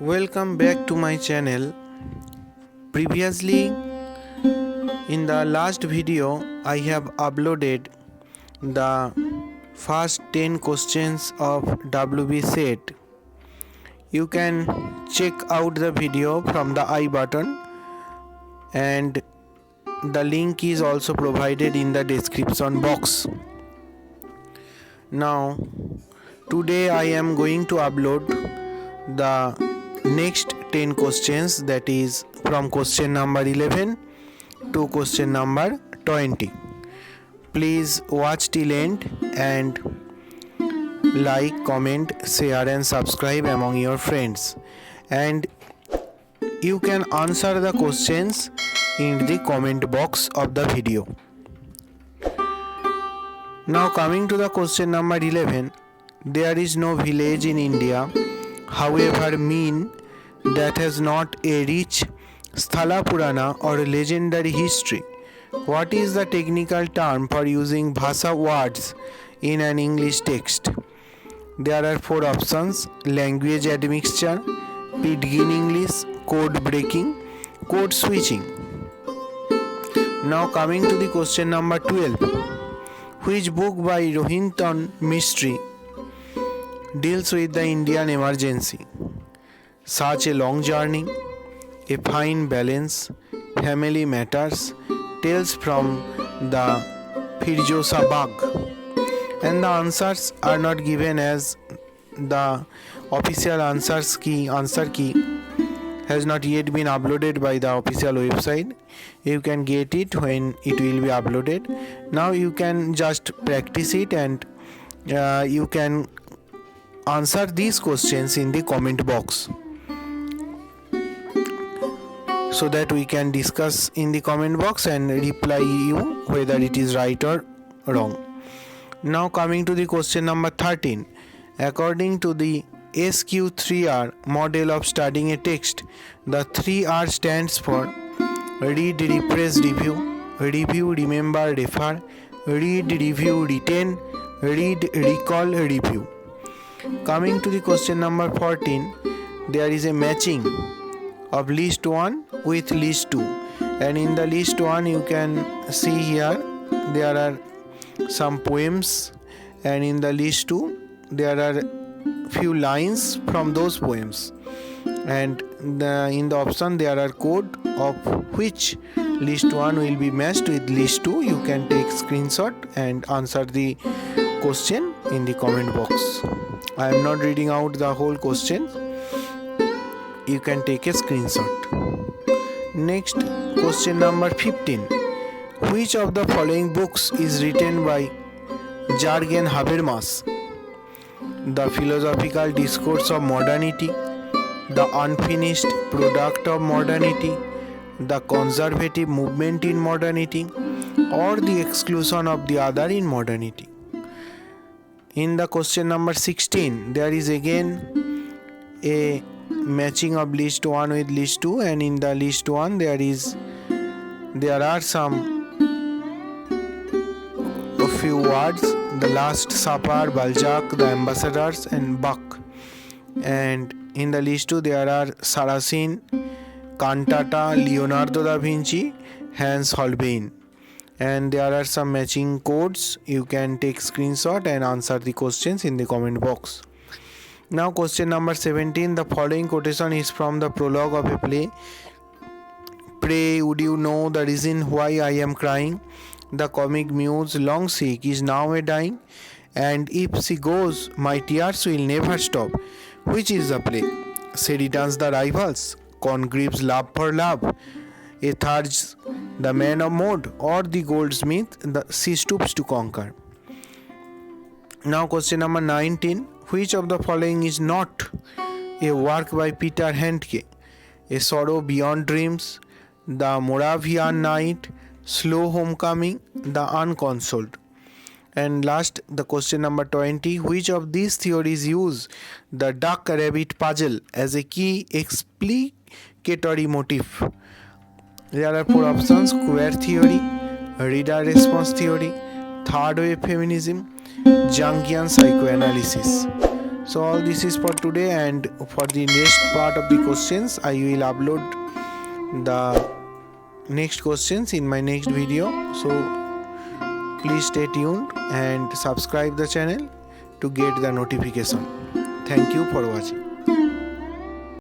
Welcome back to my channel. Previously, in the last video, I have uploaded the first 10 questions of WB set. You can check out the video from the I button, and the link is also provided in the description box. Now, today I am going to upload the next 10 questions, that is from question number 11 to question number 20. Please watch till end and like, comment, share and subscribe among your friends, and you can answer the questions in the comment box of the video. Now coming to the question number 11, there is no village in India, however mean, that has not a rich Sthala Purana or legendary history. What is the technical term for using Bhasha words in an English text? There are 4 options: language admixture, pidgin English, code breaking, code switching. Now coming to the question number 12. Which book by Rohinton Mistry deals with the Indian emergency? Such a Long Journey, A Fine Balance, Family Matters, Tales from the Firzosa Bagh. And the answers are not given, as the official answer key has not yet been uploaded by the official website. You can get it when it will be uploaded. Now you can just practice it, and you can answer these questions in the comment box, so that we can discuss in the comment box and reply you whether it is right or wrong. Now coming to the question number 13. According to the SQ3R model of studying a text, the 3R stands for read, rephrase, review, remember, refer, read, review, retain, read, recall, review. Coming to the question number 14, there is a matching of list 1 with list 2, and in the list 1 you can see here there are some poems, and in the list 2 there are few lines from those poems, and in the option there are code of which list 1 will be matched with list 2. You can take screenshot and answer the question in the comment box. I am not reading out the whole question. You can take a screenshot. Next, question number 15. Which of the following books is written by Jürgen Habermas? The Philosophical Discourse of Modernity, The Unfinished Product of Modernity, The Conservative Movement in Modernity, or The Exclusion of the Other in Modernity. In the question number 16, there is again a matching of list 1 with list 2, and in the list 1 there are a few words: The Last Supper, Balzac, The Ambassadors and Bach. And in the list 2 there are Saracen, Cantata, Leonardo da Vinci, Hans Holbein, and there are some matching codes. You can take screenshot and answer the questions in the comment box. Now question number 17. The following quotation is from the prologue of a play. Pray, would you know the reason why I am crying? The comic muse, long sick, is now a dying, and if she goes, my tears will never stop. Which is the play? Sheridan's The Rivals, Congreve's Love for Love, Ethard's The Man of Mode, or the Goldsmith, She Stoops to Conquer. Now question number 19. Which of the following is not a work by Peter Handke? A Sorrow Beyond Dreams, The Moravian Night, Slow Homecoming, The Unconsoled. And last, the question number 20. Which of these theories use the duck-rabbit puzzle as a key explicatory motif? There are 4 options: queer theory, reader response theory, third wave feminism, Jungian psychoanalysis. So all this is for today, and for the next part of the questions I will upload the next questions in my next video. So please stay tuned and subscribe the channel to get the notification. Thank you for watching.